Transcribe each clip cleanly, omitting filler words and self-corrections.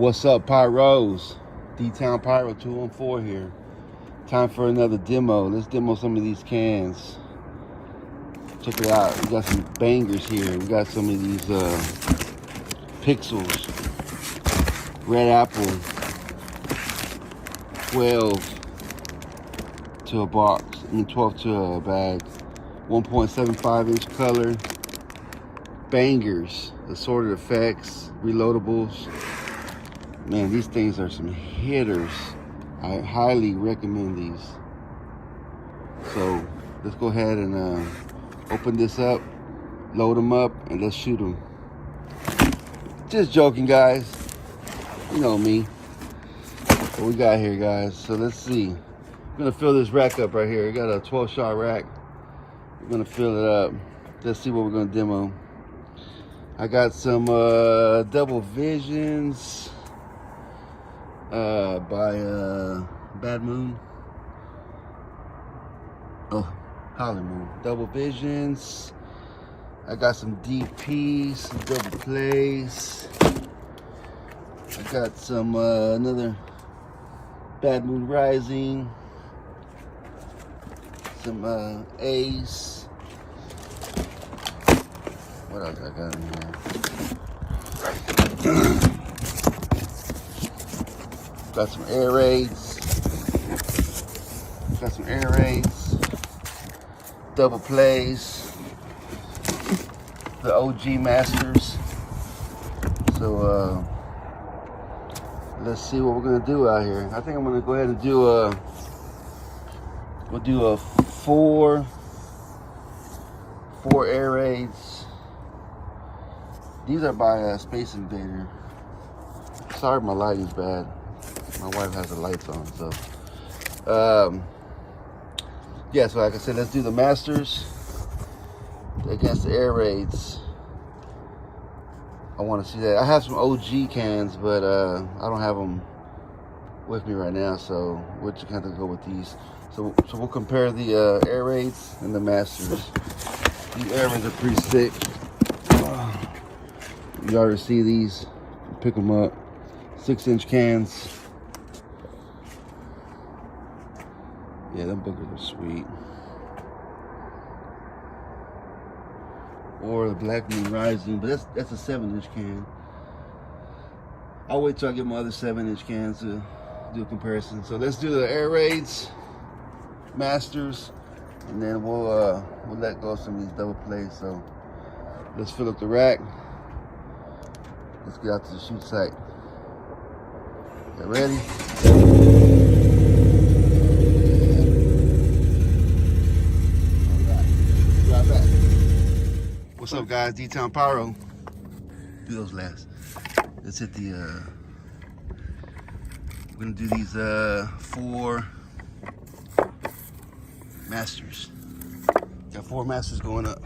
What's up, Pyros? D-Town Pyro 214 here. Time for another demo. Let's demo some of these cans. Check it out. We got some bangers here. We got some of these Pixels. Red Apple. 12 to a box. 12 to a bag. 1.75 inch color. Bangers. Assorted effects. Reloadables. Man, these things are some hitters. I highly recommend these. So let's go ahead and open this up, load them up, and let's shoot them. Just joking, guys. You know me. What we got here, guys? So let's see. I'm gonna fill this rack up right here. I got a 12-shot rack. We're gonna fill it up. Let's see what we're gonna demo. I got some Double Visions by Bad Moon. Oh, Holly Moon. Double Visions. I got some DPs, some double plays. I got some another Bad Moon Rising. Some Ace. What else I got in here? Got some Air Raids. Got some Air Raids. Double plays. The OG Masters. So let's see what we're gonna do out here. I think I'm gonna go ahead and do we'll do a four Air Raids. These are by Space Invader. Sorry, my lighting's bad. My wife has the lights on, so yeah. So like I said, let's do the Masters against the Air Raids. I want to see that. I have some OG cans, but I don't have them with me right now, so we're just gonna go with these. So we'll compare the Air Raids and the Masters. These Air Raids are pretty sick. You already see these. Pick them up. 6-inch cans. Yeah, them boogers are sweet. Or the Black Moon Rising, but that's a 7-inch can. I'll wait till I get my other 7-inch cans to do a comparison. So let's do the Air Raids, Masters, and then we'll let go of some of these double plays. So let's fill up the rack. Let's get out to the shoot site. You ready? What's up, guys? D-Town Pyro. Do those last. Let's hit the we're gonna do these 4 Masters. Got 4 Masters going up.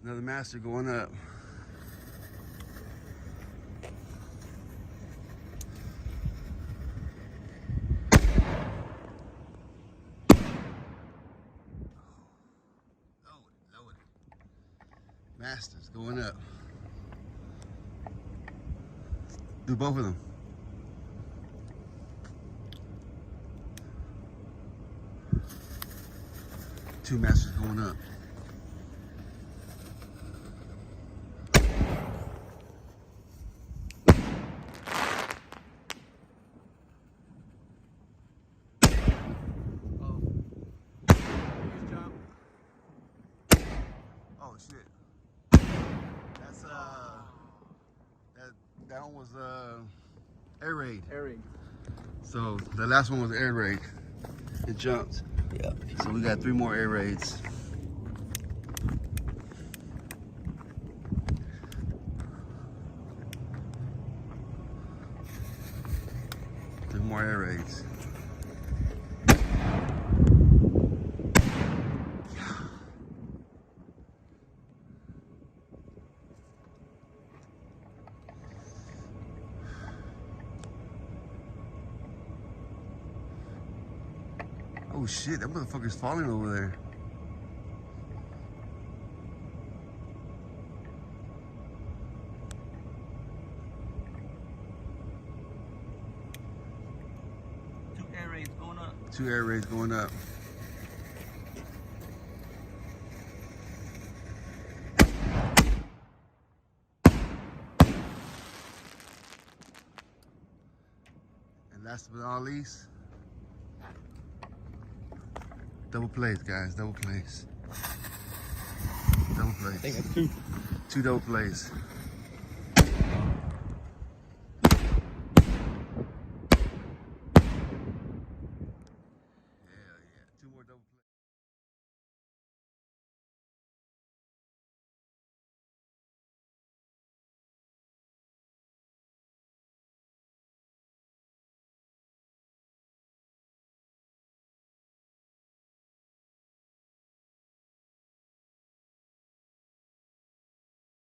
Another Master going up. Load it. Masters going up. Do both of them. Two Masters going up. Oh shit. That's that one was Air Raid. Air Raid. So the last one was Air Raid. It jumped. Yeah. So we got 3 more Air Raids. More Air Raids. Oh shit, that motherfucker's falling over there. Two air raids going up. 2 air raids going up. And last but not least, double plays, guys, double plays. Double plays. I think that's two. 2 double plays.